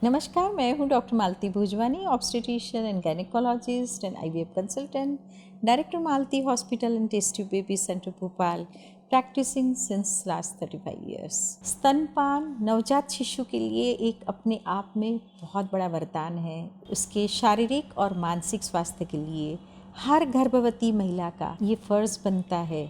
नमस्कार, मैं हूं doctor Malti Bhujwani, obstetrician and gynaecologist and IVF consultant, director Malti hospital and test tube baby centre Bhopal, practising since last 35 years. स्तनपान नवजात शिशु के लिए एक अपने आप में बहुत बड़ा वरदान है। उसके शारीरिक और मानसिक स्वास्थ्य के लिए हर गर्भवती महिला का ये फ़र्ज़ बनता है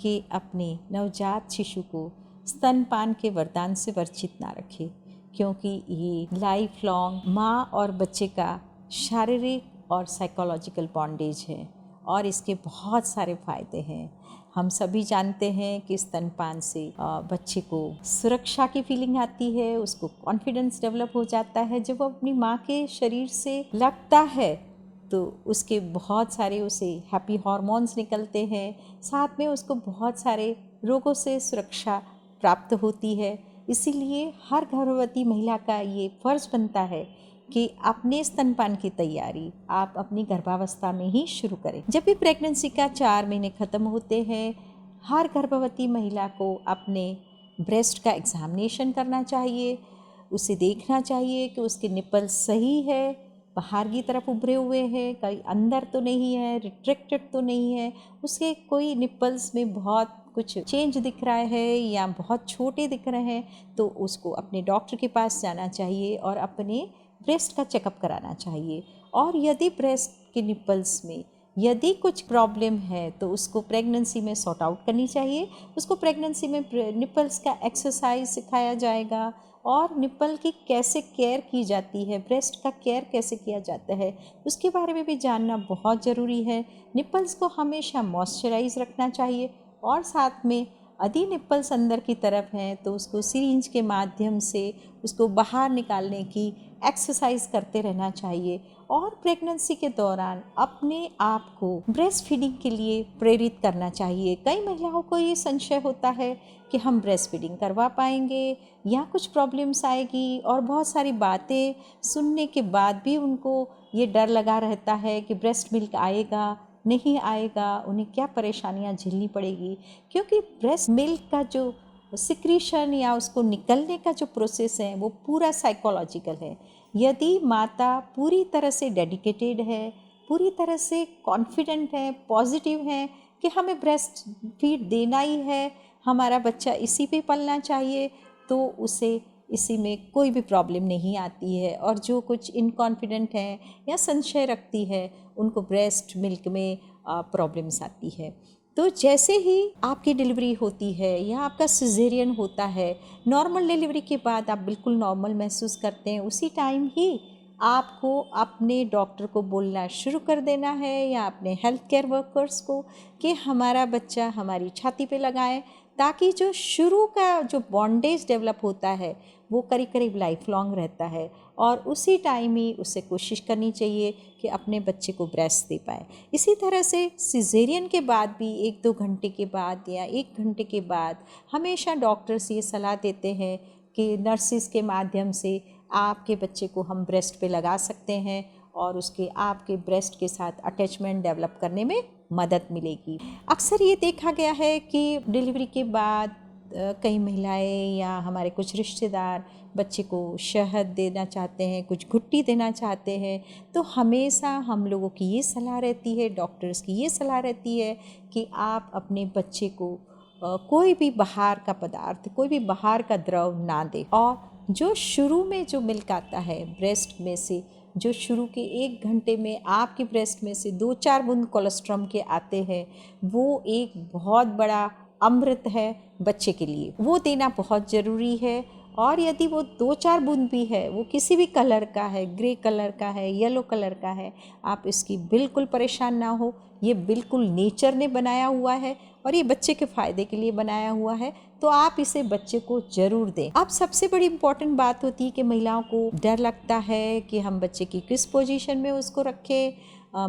कि अपने नवजात शिशु को स्तनपान के वरदान से वंचित ना रखे, क्योंकि ये लाइफ लॉन्ग माँ और बच्चे का शारीरिक और साइकोलॉजिकल बॉन्डेज है और इसके बहुत सारे फ़ायदे हैं। हम सभी जानते हैं कि स्तनपान से बच्चे को सुरक्षा की फीलिंग आती है, उसको कॉन्फिडेंस डेवलप हो जाता है। जब वो अपनी माँ के शरीर से लगता है तो उसके बहुत सारे उसे हैप्पी हार्मोन्स निकलते हैं, साथ में उसको बहुत सारे रोगों से सुरक्षा प्राप्त होती है। इसीलिए हर गर्भवती महिला का ये फ़र्ज़ बनता है कि अपने स्तनपान की तैयारी आप अपनी गर्भावस्था में ही शुरू करें। जब भी प्रेगनेंसी का 4 महीने ख़त्म होते हैं, हर गर्भवती महिला को अपने ब्रेस्ट का एग्जामिनेशन करना चाहिए। उसे देखना चाहिए कि उसके निप्पल सही है, बाहर की तरफ उभरे हुए हैं, कहीं अंदर तो नहीं है, रिट्रैक्टेड तो नहीं है, उसके कोई निप्पल्स में बहुत कुछ चेंज दिख रहा है या बहुत छोटे दिख रहे हैं, तो उसको अपने डॉक्टर के पास जाना चाहिए और अपने ब्रेस्ट का चेकअप कराना चाहिए। और यदि ब्रेस्ट के निप्पल्स में यदि कुछ प्रॉब्लम है तो उसको प्रेगनेंसी में सॉर्ट आउट करनी चाहिए। उसको प्रेगनेंसी में निप्पल्स का एक्सरसाइज सिखाया जाएगा और निप्पल की कैसे केयर की जाती है, ब्रेस्ट का केयर कैसे किया जाता है, उसके बारे में भी जानना बहुत ज़रूरी है। निप्पल्स को हमेशा मॉइस्चराइज रखना चाहिए और साथ में यदि निप्पल्स अंदर की तरफ हैं तो उसको सिरिंज के माध्यम से उसको बाहर निकालने की एक्सरसाइज करते रहना चाहिए। और प्रेगनेंसी के दौरान अपने आप को ब्रेस्ट फीडिंग के लिए प्रेरित करना चाहिए। कई महिलाओं को ये संशय होता है कि हम ब्रेस्ट फीडिंग करवा पाएंगे या कुछ प्रॉब्लम्स आएगी, और बहुत सारी बातें सुनने के बाद भी उनको ये डर लगा रहता है कि ब्रेस्ट मिल्क आएगा नहीं आएगा, उन्हें क्या परेशानियां झेलनी पड़ेगी। क्योंकि ब्रेस्ट मिल्क का जो सिक्रीशन या उसको निकलने का जो प्रोसेस है वो पूरा साइकोलॉजिकल है। यदि माता पूरी तरह से डेडिकेटेड है, पूरी तरह से कॉन्फिडेंट है, पॉजिटिव है कि हमें ब्रेस्ट फीड देना ही है, हमारा बच्चा इसी पे पलना चाहिए, तो उसे इसी में कोई भी प्रॉब्लम नहीं आती है। और जो कुछ इनकॉन्फिडेंट है या संशय रखती है उनको ब्रेस्ट मिल्क में प्रॉब्लम्स आती है। तो जैसे ही आपकी डिलीवरी होती है या आपका सिजेरियन होता है, नॉर्मल डिलीवरी के बाद आप बिल्कुल नॉर्मल महसूस करते हैं, उसी टाइम ही आपको अपने डॉक्टर को बोलना शुरू कर देना है या अपने हेल्थ केयर वर्कर्स को कि हमारा बच्चा हमारी छाती पे लगाएं, ताकि जो शुरू का जो बॉन्डेज डेवलप होता है वो करीब करीब लाइफ लॉन्ग रहता है। और उसी टाइम ही उसे कोशिश करनी चाहिए कि अपने बच्चे को ब्रेस्ट दे पाए। इसी तरह से सिजेरियन के बाद भी 1-2 घंटे के बाद या 1 घंटे के बाद हमेशा डॉक्टर्स ये सलाह देते हैं कि नर्सिस के माध्यम से आपके बच्चे को हम ब्रेस्ट पे लगा सकते हैं और उसके आपके ब्रेस्ट के साथ अटैचमेंट डेवलप करने में मदद मिलेगी। अक्सर ये देखा गया है कि डिलीवरी के बाद कई महिलाएं या हमारे कुछ रिश्तेदार बच्चे को शहद देना चाहते हैं, कुछ घुट्टी देना चाहते हैं, तो हमेशा हम लोगों की ये सलाह रहती है, डॉक्टर्स की ये सलाह रहती है कि आप अपने बच्चे को कोई भी बाहर का पदार्थ, कोई भी बाहर का द्रव ना दें। और जो शुरू में जो मिल्क आता है ब्रेस्ट में से, जो शुरू के 1 घंटे में आपके ब्रेस्ट में से 2-4 बूंद कोलेस्ट्रॉम के आते हैं, वो एक बहुत बड़ा अमृत है बच्चे के लिए, वो देना बहुत ज़रूरी है। और यदि वो 2-4 बूंद भी है, वो किसी भी कलर का है, ग्रे कलर का है, येलो कलर का है, आप इसकी बिल्कुल परेशान ना हो। ये बिल्कुल नेचर ने बनाया हुआ है और ये बच्चे के फ़ायदे के लिए बनाया हुआ है, तो आप इसे बच्चे को ज़रूर दें। अब सबसे बड़ी इम्पॉर्टेंट बात होती है कि महिलाओं को डर लगता है कि हम बच्चे की किस पोजीशन में उसको रखें,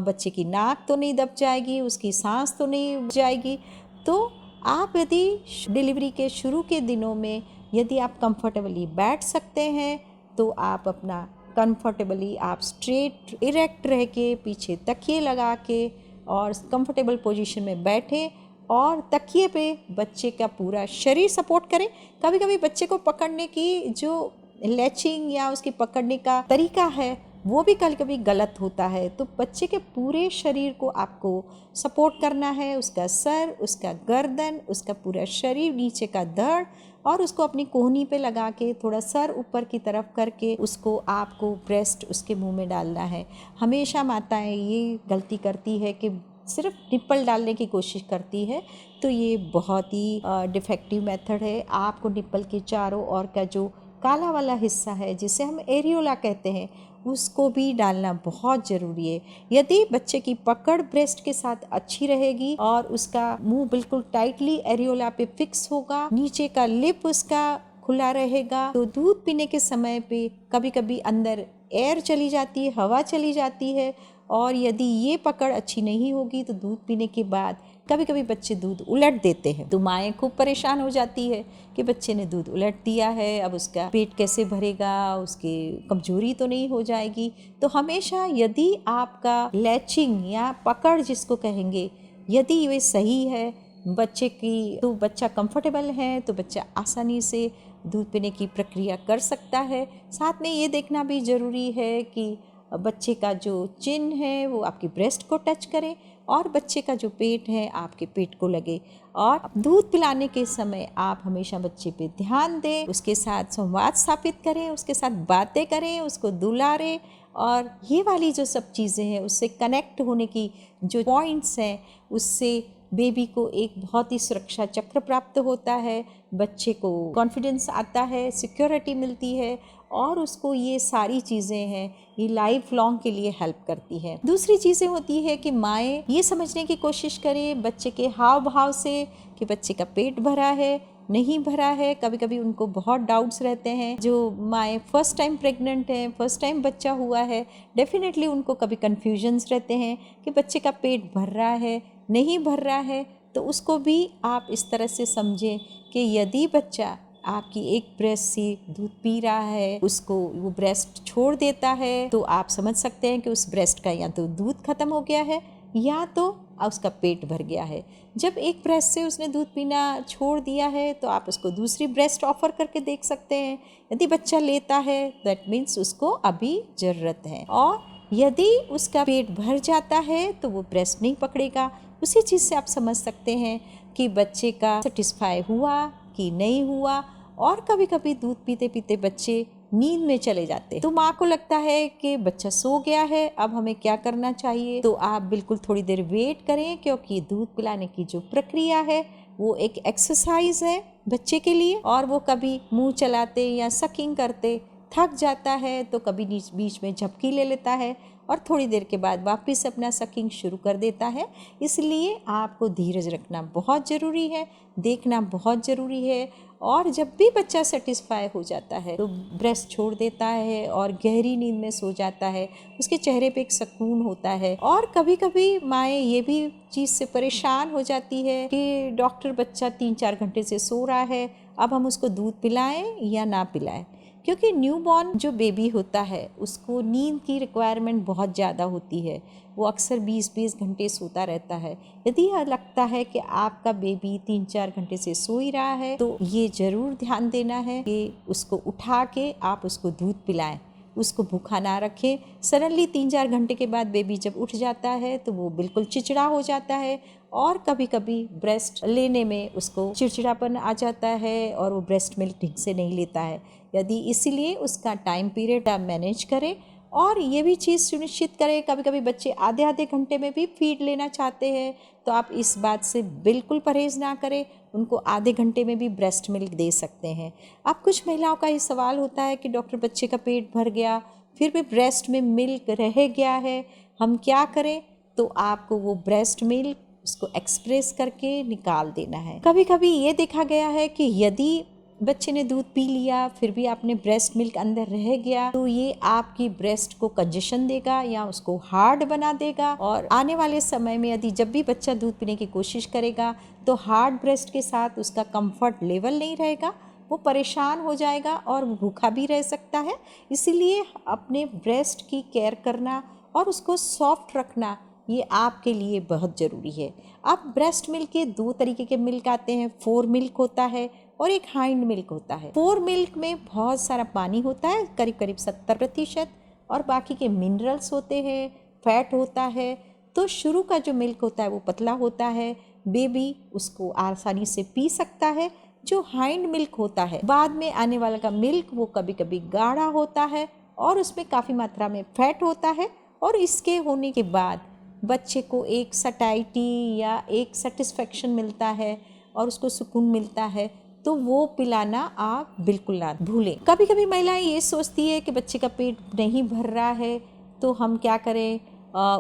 बच्चे की नाक तो नहीं दब जाएगी, उसकी सांस तो नहीं जाएगी। तो आप यदि डिलीवरी के शुरू के दिनों में यदि आप कंफर्टेबली बैठ सकते हैं तो आप अपना कंफर्टेबली आप स्ट्रेट इरेक्ट रह के पीछे तकिए लगा के और कंफर्टेबल पोजीशन में बैठें और तकिए पे बच्चे का पूरा शरीर सपोर्ट करें। कभी कभी बच्चे को पकड़ने की जो लैचिंग या उसकी पकड़ने का तरीका है वो भी कभी कभी गलत होता है। तो बच्चे के पूरे शरीर को आपको सपोर्ट करना है, उसका सर, उसका गर्दन, उसका पूरा शरीर, नीचे का धड़, और उसको अपनी कोहनी पे लगा के थोड़ा सर ऊपर की तरफ करके उसको आपको ब्रेस्ट उसके मुंह में डालना है। हमेशा माताएं ये गलती करती है कि सिर्फ निप्पल डालने की कोशिश करती है, तो ये बहुत ही डिफेक्टिव मेथड है। आपको निप्पल के चारों ओर का जो काला वाला हिस्सा है जिसे हम एरियोला कहते हैं उसको भी डालना बहुत ज़रूरी है। यदि बच्चे की पकड़ ब्रेस्ट के साथ अच्छी रहेगी और उसका मुंह बिल्कुल टाइटली एरियोला पे फिक्स होगा, नीचे का लिप उसका खुला रहेगा, तो दूध पीने के समय पे कभी कभी अंदर एयर चली जाती है, हवा चली जाती है, और यदि ये पकड़ अच्छी नहीं होगी तो दूध पीने के बाद कभी कभी बच्चे दूध उलट देते हैं। तो माएँ खूब परेशान हो जाती है कि बच्चे ने दूध उलट दिया है, अब उसका पेट कैसे भरेगा, उसकी कमजोरी तो नहीं हो जाएगी। तो हमेशा यदि आपका लैचिंग या पकड़ जिसको कहेंगे यदि वे सही है बच्चे की, तो बच्चा कंफर्टेबल है, तो बच्चा आसानी से दूध पीने की प्रक्रिया कर सकता है। साथ में ये देखना भी ज़रूरी है कि बच्चे का जो चिन है वो आपकी ब्रेस्ट को टच करे और बच्चे का जो पेट है आपके पेट को लगे। और दूध पिलाने के समय आप हमेशा बच्चे पे ध्यान दें, उसके साथ संवाद स्थापित करें, उसके साथ बातें करें, उसको दुलारें, और ये वाली जो सब चीज़ें हैं उससे कनेक्ट होने की जो पॉइंट्स हैं उससे बेबी को एक बहुत ही सुरक्षा चक्र प्राप्त होता है, बच्चे को कॉन्फिडेंस आता है, सिक्योरिटी मिलती है, और उसको ये सारी चीज़ें हैं ये लाइफ लॉन्ग के लिए हेल्प करती है। दूसरी चीज़ें होती है कि माएँ ये समझने की कोशिश करें बच्चे के हाव भाव से कि बच्चे का पेट भरा है नहीं भरा है। कभी कभी उनको बहुत डाउट्स रहते हैं, जो माएँ फर्स्ट टाइम प्रेग्नेंट हैं, फर्स्ट टाइम बच्चा हुआ है, डेफिनेटली उनको कभी कन्फ्यूजन्स रहते हैं कि बच्चे का पेट भर रहा है नहीं भर रहा है। तो उसको भी आप इस तरह से समझें कि यदि बच्चा आपकी एक ब्रेस्ट से दूध पी रहा है, उसको वो ब्रेस्ट छोड़ देता है, तो आप समझ सकते हैं कि उस ब्रेस्ट का या तो दूध खत्म हो गया है या तो उसका पेट भर गया है। जब एक ब्रेस्ट से उसने दूध पीना छोड़ दिया है तो आप उसको दूसरी ब्रेस्ट ऑफर करके देख सकते हैं। यदि बच्चा लेता है दैट मीन्स उसको अभी ज़रूरत है, और यदि उसका पेट भर जाता है तो वो ब्रेस्ट नहीं पकड़ेगा। उसी चीज़ से आप समझ सकते हैं कि बच्चे का सेटिस्फाई हुआ कि नहीं हुआ। और कभी कभी दूध पीते पीते बच्चे नींद में चले जाते हैं, तो माँ को लगता है कि बच्चा सो गया है, अब हमें क्या करना चाहिए। तो आप बिल्कुल थोड़ी देर वेट करें, क्योंकि दूध पिलाने की जो प्रक्रिया है वो एक एक्सरसाइज है बच्चे के लिए, और वो कभी मुंह चलाते या सकिंग करते थक जाता है तो कभी बीच में झपकी ले लेता है और थोड़ी देर के बाद वापस अपना सकिंग शुरू कर देता है। इसलिए आपको धीरज रखना बहुत ज़रूरी है, देखना बहुत ज़रूरी है, और जब भी बच्चा सेटिस्फाई हो जाता है तो ब्रेस्ट छोड़ देता है और गहरी नींद में सो जाता है, उसके चेहरे पे एक सुकून होता है। और कभी कभी माएँ ये भी चीज़ से परेशान हो जाती है कि डॉक्टर बच्चा 3-4 घंटे से सो रहा है, अब हम उसको दूध पिलाएं या ना पिलाएं, क्योंकि न्यूबॉर्न जो बेबी होता है उसको नींद की रिक्वायरमेंट बहुत ज़्यादा होती है, वो अक्सर 20-20 घंटे सोता रहता है। यदि यह लगता है कि आपका बेबी 3-4 घंटे से सो ही रहा है तो ये ज़रूर ध्यान देना है कि उसको उठा के आप उसको दूध पिलाएं, उसको भूखा ना रखें। सडनली 3-4 घंटे के बाद बेबी जब उठ जाता है तो वो बिल्कुल चिड़चिड़ा हो जाता है, और कभी कभी ब्रेस्ट लेने में उसको चिड़चिड़ापन आ जाता है और वो ब्रेस्ट मिल्क ठीक से नहीं लेता है। यदि इसीलिए उसका टाइम पीरियड आप मैनेज करें, और ये भी चीज़ सुनिश्चित करें, कभी कभी बच्चे आधे आधे घंटे में भी फीड लेना चाहते हैं, तो आप इस बात से बिल्कुल परहेज़ ना करें, उनको आधे घंटे में भी ब्रेस्ट मिल्क दे सकते हैं। अब कुछ महिलाओं का ये सवाल होता है कि डॉक्टर बच्चे का पेट भर गया फिर भी ब्रेस्ट में मिल्क रह गया है, हम क्या करें। तो आपको वो ब्रेस्ट मिल्क उसको एक्सप्रेस करके निकाल देना है। कभी कभी ये देखा गया है कि यदि बच्चे ने दूध पी लिया फिर भी आपने ब्रेस्ट मिल्क अंदर रह गया तो ये आपकी ब्रेस्ट को कंजेशन देगा या उसको हार्ड बना देगा, और आने वाले समय में यदि जब भी बच्चा दूध पीने की कोशिश करेगा तो हार्ड ब्रेस्ट के साथ उसका कंफर्ट लेवल नहीं रहेगा, वो परेशान हो जाएगा और वो भूखा भी रह सकता है। इसीलिए अपने ब्रेस्ट की केयर करना और उसको सॉफ्ट रखना ये आपके लिए बहुत ज़रूरी है। अब ब्रेस्ट मिल्क के 2 तरीके के मिल्क आते हैं, 4 मिल्क होता है और एक हाइंड मिल्क होता है। फोर मिल्क में बहुत सारा पानी होता है, करीब करीब 70%, और बाकी के मिनरल्स होते हैं, फैट होता है। तो शुरू का जो मिल्क होता है वो पतला होता है, बेबी उसको आसानी से पी सकता है। जो हाइंड मिल्क होता है, बाद में आने वाला का मिल्क, वो कभी कभी गाढ़ा होता है और उसमें काफ़ी मात्रा में फैट होता है, और इसके होने के बाद बच्चे को एक सटाइटी या एक सेटिस्फेक्शन मिलता है और उसको सुकून मिलता है। तो वो पिलाना आप बिल्कुल ना भूलें। कभी कभी महिलाएं ये सोचती है कि बच्चे का पेट नहीं भर रहा है तो हम क्या करें,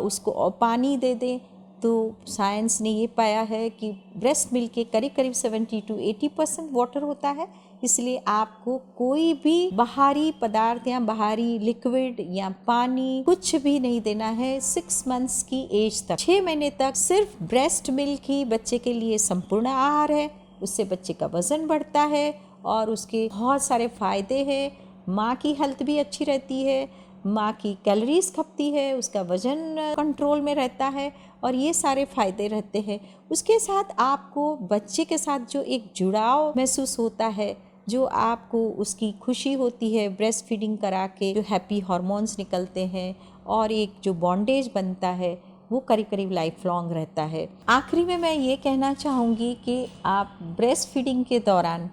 उसको पानी दे दें। तो साइंस ने ये पाया है कि ब्रेस्ट मिल्क के करीब करीब 70 to 80% वाटर होता है, इसलिए आपको कोई भी बाहरी पदार्थ या बाहरी लिक्विड या पानी कुछ भी नहीं देना है 6 मंथ्स की एज तक। 6 महीने तक सिर्फ ब्रेस्ट मिल्क ही बच्चे के लिए संपूर्ण आहार है। उससे बच्चे का वजन बढ़ता है और उसके बहुत सारे फायदे हैं। माँ की हेल्थ भी अच्छी रहती है, माँ की कैलोरीज खपती है, उसका वजन कंट्रोल में रहता है और ये सारे फायदे रहते हैं। उसके साथ आपको बच्चे के साथ जो एक जुड़ाव महसूस होता है, जो आपको उसकी खुशी होती है ब्रेस्ट फीडिंग करा के, जो हैप्पी हार्मोन्स निकलते हैं और एक जो बॉन्डेज बनता है, वो करीब करीब लाइफ लॉन्ग रहता है। आखिरी में मैं ये कहना चाहूँगी कि आप ब्रेस्ट फीडिंग के दौरान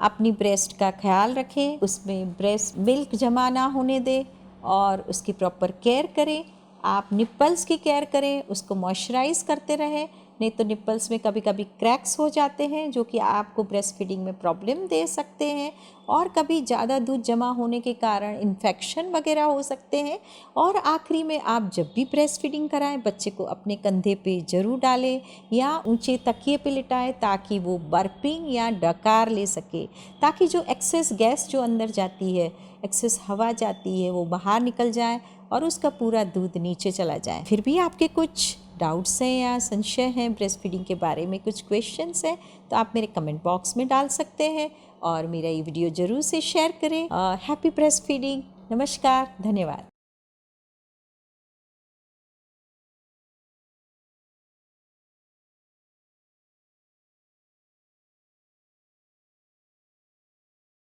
अपनी ब्रेस्ट का ख्याल रखें, उसमें ब्रेस्ट मिल्क जमा ना होने दें और उसकी प्रॉपर केयर करें। आप निप्पल्स की केयर करें, उसको मॉइस्चराइज करते रहें, नहीं तो निप्पल्स में कभी कभी क्रैक्स हो जाते हैं जो कि आपको ब्रेस्ट फीडिंग में प्रॉब्लम दे सकते हैं, और कभी ज़्यादा दूध जमा होने के कारण इन्फेक्शन वगैरह हो सकते हैं। और आखिरी में आप जब भी ब्रेस्ट फीडिंग कराएं, बच्चे को अपने कंधे पे ज़रूर डालें या ऊंचे तकिए पे लिटाएं ताकि वो बर्पिंग या डकार ले सके, ताकि जो एक्सेस गैस जो अंदर जाती है, एक्सेस हवा जाती है, वो बाहर निकल जाए और उसका पूरा दूध नीचे चला जाए। फिर भी आपके कुछ डाउट्स हैं या संशय हैं ब्रेस्ट फीडिंग के बारे में, कुछ क्वेश्चंस हैं, तो आप मेरे कमेंट बॉक्स में डाल सकते हैं और मेरा ये वीडियो ज़रूर से शेयर करें। Happy breast feeding. नमस्कार, धन्यवाद।